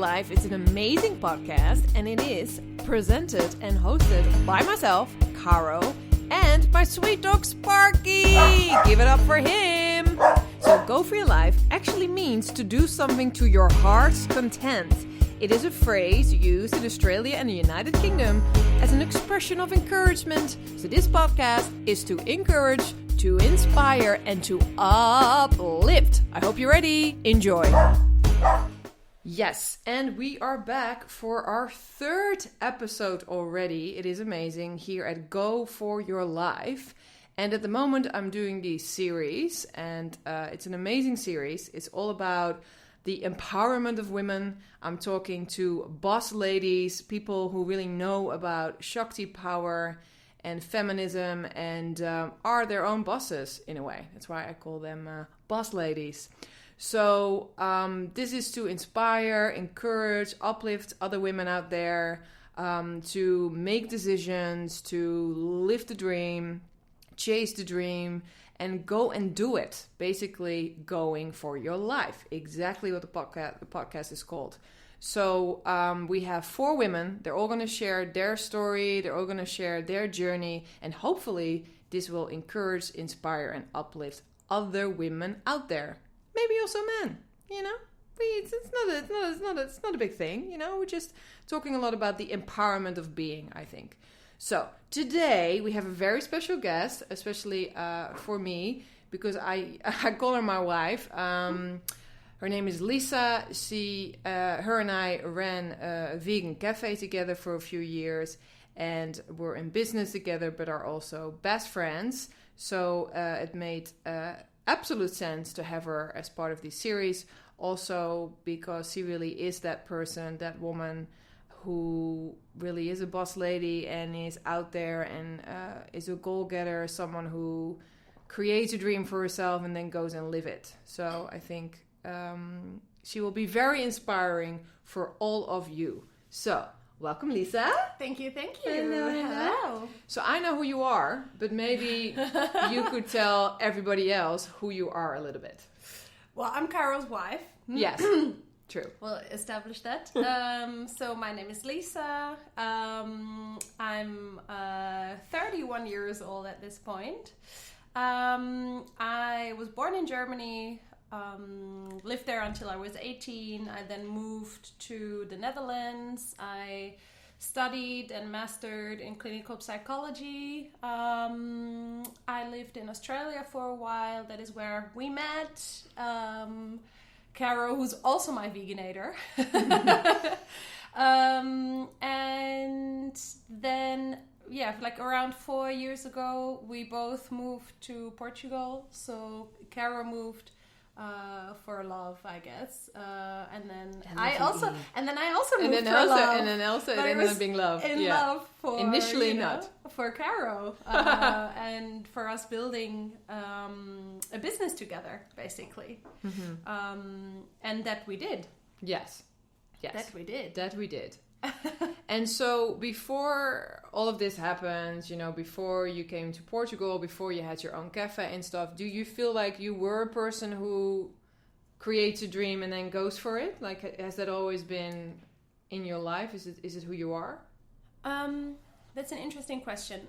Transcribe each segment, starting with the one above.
Life is an amazing podcast, and it is presented and hosted by myself, Caro, and my sweet dog Sparky. Give it up for him. So Go For Your Life actually means to do something to your heart's content. It is a phrase used in Australia and the United Kingdom as an expression of encouragement. So this podcast is to encourage, to inspire, and to uplift. I hope you're ready. Enjoy. Yes, and we are back for our third episode already. It is amazing here at Go For Your Life. And at the moment I'm doing this series, and it's an amazing series. It's all about the empowerment of women. I'm talking to boss ladies, people who really know about Shakti power and feminism and are their own bosses in a way. That's why I call them boss ladies. So this is to inspire, encourage, uplift other women out there to make decisions, to live the dream, chase the dream, and go and do it. Basically, going for your life. Exactly what the podcast is called. So we have 4 women. They're all going to share their story. They're all going to share their journey. And hopefully this will encourage, inspire, and uplift other women out there. Maybe also men, you know? It's not a big thing, you know? We're just talking a lot about the empowerment of being, I think. So today we have a very special guest, especially for me, because I call her my wife. Her name is Lisa. Her and I ran a vegan cafe together for a few years, and we're in business together, but are also best friends. So it made absolute sense to have her as part of this series. Also because she really is that person, that woman who really is a boss lady and is out there and is a goal-getter, someone who creates a dream for herself and then goes and live it. So I think she will be very inspiring for all of you. So, welcome, Lisa. Thank you. Hello. So I know who you are, but maybe you could tell everybody else who you are a little bit. Well, I'm Caro's wife. Yes. True. We'll establish that. So my name is Lisa. I'm 31 years old at this point. I was born in Germany, lived there until I was 18. I then moved to the Netherlands. I studied and mastered in clinical psychology. I lived in Australia for a while. That is where we met. Caro, who's also my veganator. And then, like around 4 years ago, we both moved to Portugal. So Caro moved for love, I guess. And then I also moved for love. And then also it ended up being love. Love for initially not for Caro, and for us building a business together, basically. Mm-hmm. And that we did. Yes. That we did. And so before all of this happened, you know, before you came to Portugal, before you had your own cafe and stuff, do you feel like you were a person who creates a dream and then goes for it? Like, has that always been in your life? Is it who you are? That's an interesting question.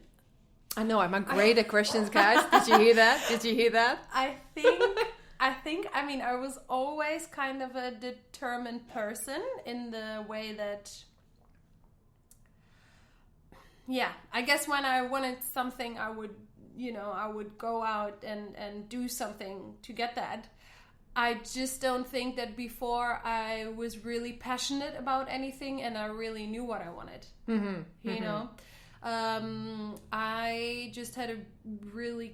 I know, I'm great at questions, guys. Did you hear that? I mean, I was always kind of a determined person in the way that, I guess when I wanted something, I would go out and do something to get that. I just don't think that before I was really passionate about anything and I really knew what I wanted, you know? I just had a really,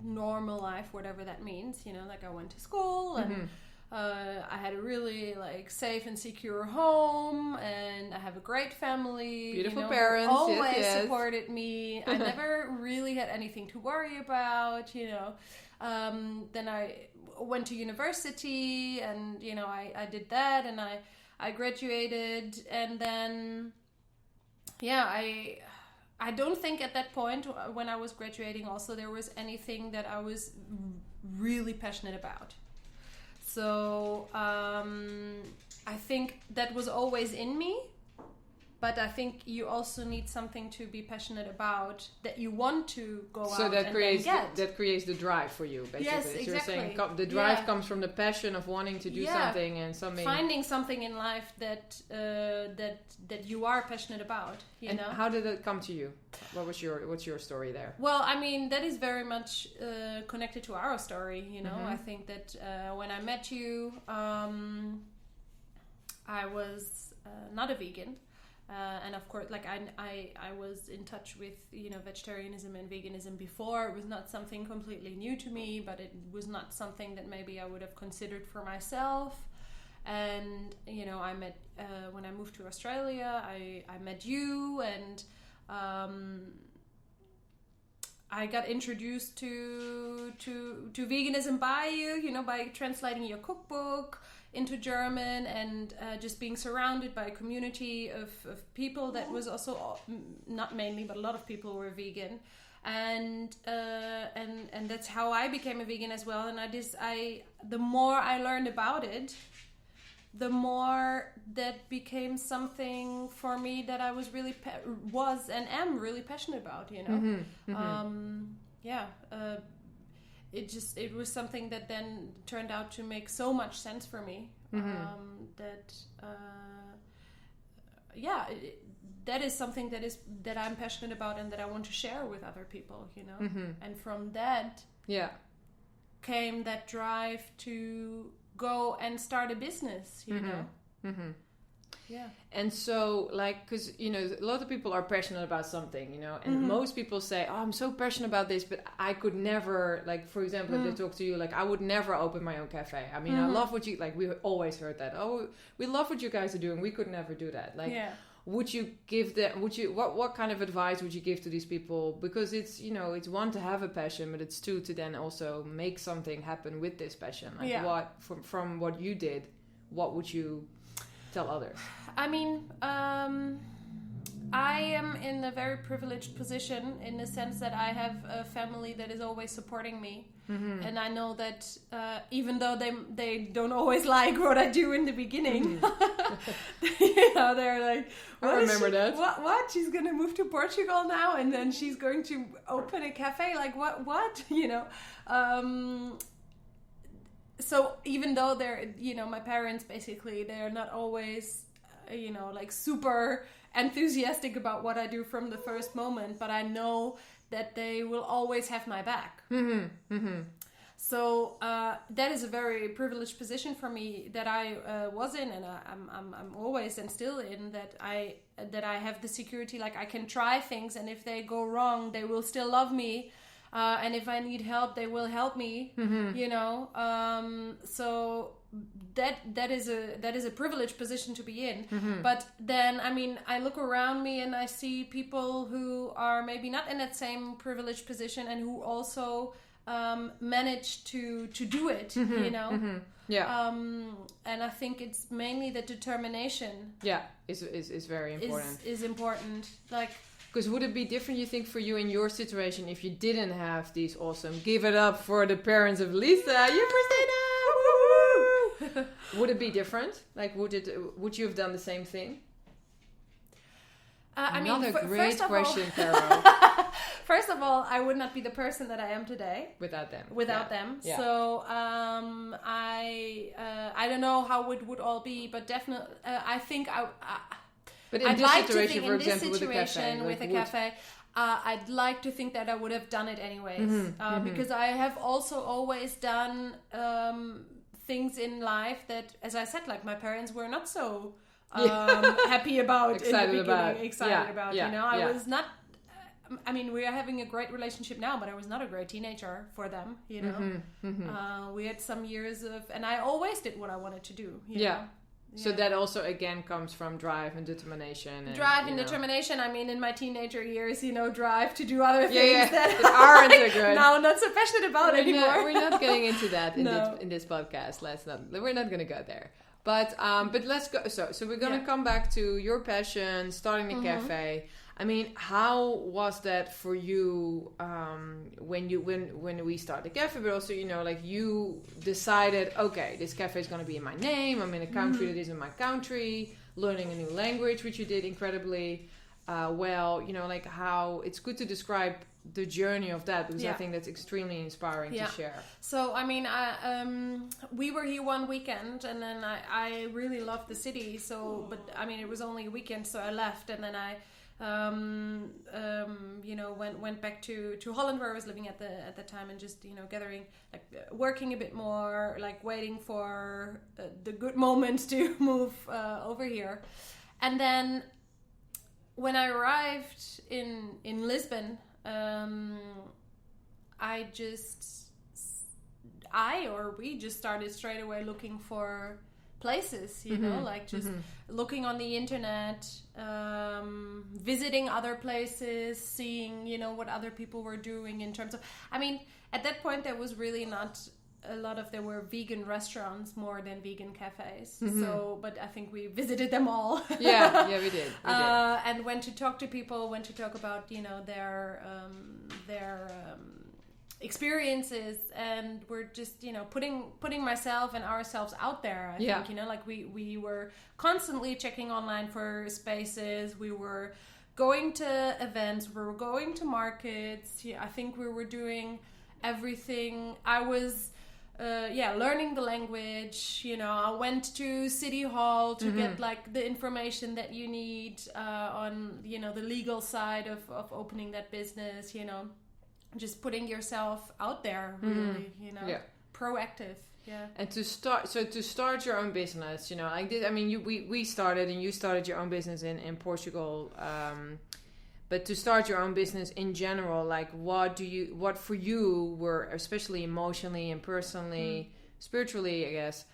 normal life, whatever that means, you know, like I went to school and I had a really safe and secure home, and I have a great family. Beautiful parents. Always supported me. I never really had anything to worry about, you know. Then I went to university and, you know, I did that and I graduated, and then, I don't think at that point when I was graduating also there was anything that I was really passionate about. So I think that was always in me. But I think you also need something to be passionate about that you want to go out and creates get. That creates the drive for you, basically. Yes, So exactly. you're saying the drive comes from the passion of wanting to do something and something. Finding something in life that that you are passionate about. You know. How did it come to you? What's your story there? Well, I mean, that is very much connected to our story. You know, I think that when I met you, I was not a vegan. And of course, like I was in touch with, you know, vegetarianism and veganism before. It was not something completely new to me, but it was not something that maybe I would have considered for myself. And, you know, I met, when I moved to Australia, I met you, and I got introduced to veganism by you, you know, by translating your cookbook into German, and just being surrounded by a community of people that was also, not mainly, but a lot of people were vegan, and that's how I became a vegan as well. And the more I learned about it, the more that became something for me that I was really and am really passionate about, you know. It was something that then turned out to make so much sense for me, that is something that I'm passionate about and that I want to share with other people, you know. And from that came that drive to go and start a business, you know. Yeah. And so, like, because, you know, a lot of people are passionate about something, you know, and most people say, oh, I'm so passionate about this, but I could never, like, for example, if they talk to you, like, I would never open my own cafe. I mean, I love what you, like, we always heard that, oh, we love what you guys are doing, we could never do that. Like, would you give them, what kind of advice would you give to these people? Because it's, you know, it's one to have a passion, but it's two to then also make something happen with this passion. Like, what, from what you did, what would you tell others? I mean, I am in a very privileged position in the sense that I have a family that is always supporting me. And I know that even though they don't always like what I do in the beginning, you know, they're like, I remember that. What? She's going to move to Portugal now, and then she's going to open a cafe? Like, what? You know? So even though they're, you know, my parents, basically, they're not always, you know, like super enthusiastic about what I do from the first moment, but I know that they will always have my back. So that is a very privileged position for me that I was in, and I'm always and still in, that I have the security, like I can try things, and if they go wrong, they will still love me. And if I need help, they will help me, you know. So that is a privileged position to be in. But then, I mean, I look around me and I see people who are maybe not in that same privileged position and who also manage to do it, you know. And I think it's mainly the determination. Is very important. Is important, like. Because would it be different, you think, for you in your situation if you didn't have these awesome... Give it up for the parents of Lisa. You Christina! Would it be different? Like, would you have done the same thing? Another great question, Caro. First of all, I would not be the person that I am today without them. Yeah. So I don't know how it would all be, but definitely I think But in this situation, for example, with a cafe, I'd like to think that I would have done it anyways, because I have also always done things in life that, as I said, like my parents were not so happy about excited in the beginning. about. You know, I was not. I mean, we are having a great relationship now, but I was not a great teenager for them. You know, we had some years of, and I always did what I wanted to do. You know? So that also, again, comes from drive and determination. And, determination. I mean, in my teenager years, you know, drive to do other things that aren't so good. Now I'm not so passionate about anymore. We're not getting into that in this podcast. We're not going to go there. But let's go. So we're going to come back to your passion, starting the cafe. I mean, how was that for you when we started the cafe, but also, you know, like you decided, okay, this cafe is going to be in my name. I'm in a country that isn't my country, learning a new language, which you did incredibly well, you know, like how it's good to describe the journey of that, because I think that's extremely inspiring to share. So, I mean, we were here one weekend, and then I really loved the city. So, but I mean, it was only a weekend, so I left, and then I, you know, went back to Holland, where I was living at the time, and just, you know, gathering, like working a bit more, like waiting for the good moment to move over here, and then when I arrived in Lisbon. We just started straight away looking for places, you know, like just looking on the internet, visiting other places, seeing, you know, what other people were doing in terms of, I mean, at that point there was really not a lot of, there were vegan restaurants more than vegan cafes. So, but I think we visited them all. Yeah, we did. And went to talk to people, went to talk about, you know, their experiences, and we're just, you know, putting myself and ourselves out there. I think, you know, like we were constantly checking online for spaces. We were going to events. We were going to markets. I think we were doing everything. I was learning the language, you know. I went to City Hall to get like the information that you need on, you know, the legal side of opening that business, you know, just putting yourself out there, really, you know, proactive. Yeah. And to start your own business, you know, like this, I mean, we started, and you started your own business in Portugal, but to start your own business in general, like what for you were, especially emotionally and personally, spiritually, I guess,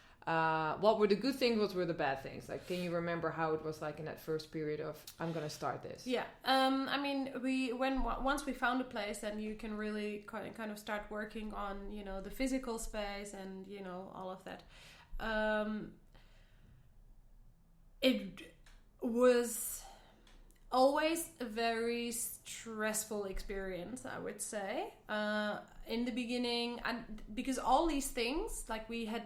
what were the good things, what were the bad things? Like, can you remember how it was like in that first period of, I'm going to start this? Yeah. I mean, once we found a place, then you can really kind of start working on, you know, the physical space and, you know, all of that. It was always a very stressful experience, I would say, in the beginning, and because all these things, like we had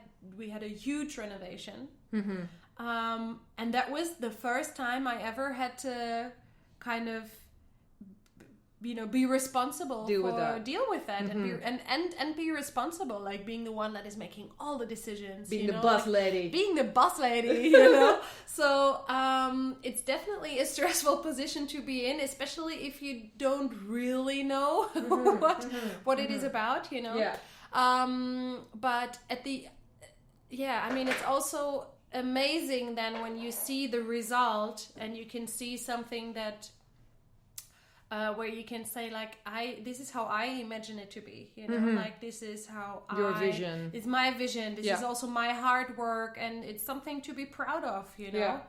a huge renovation, and that was the first time I ever had to kind of, you know, be responsible deal with that and be responsible, like being the one that is making all the decisions, being the boss lady, you know. So it's definitely a stressful position to be in, especially if you don't really know what it is about, you know. But I mean, it's also amazing then when you see the result and you can see something that where you can say, like, this is how I imagine it to be, you know, like this is how your vision is my vision. This is also my hard work, and it's something to be proud of, you know.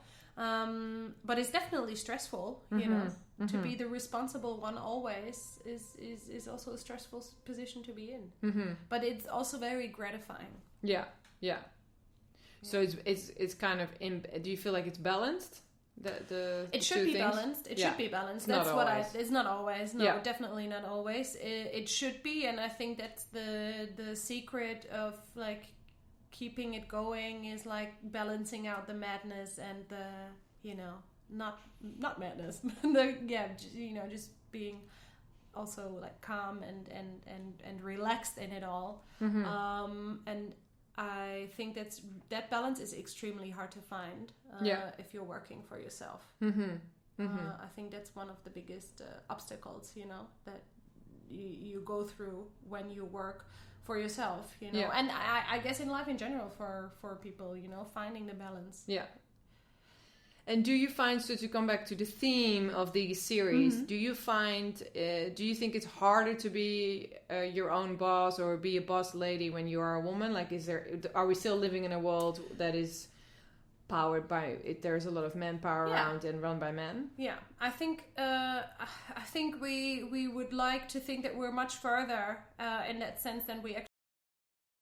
But it's definitely stressful, you know. To be the responsible one always is also a stressful position to be in. But it's also very gratifying. So it's kind of do you feel like it's balanced? It should be balanced. It should be balanced. That's what it's not always. No, definitely not always. It should be, and I think that's the secret of like keeping it going is like balancing out the madness and the, you know, not madness. You know, just being also like calm and relaxed in it all. And I think that balance is extremely hard to find if you're working for yourself. I think that's one of the biggest obstacles, you know, that you go through when you work for yourself, you know. And I guess in life in general for people, you know, finding the balance. And do you find, so to come back to the theme of the series, do you think it's harder to be your own boss or be a boss lady when you are a woman? Like, are we still living in a world that is powered by there's a lot of manpower around and run by men? I think we would like to think that we're much further in that sense than we actually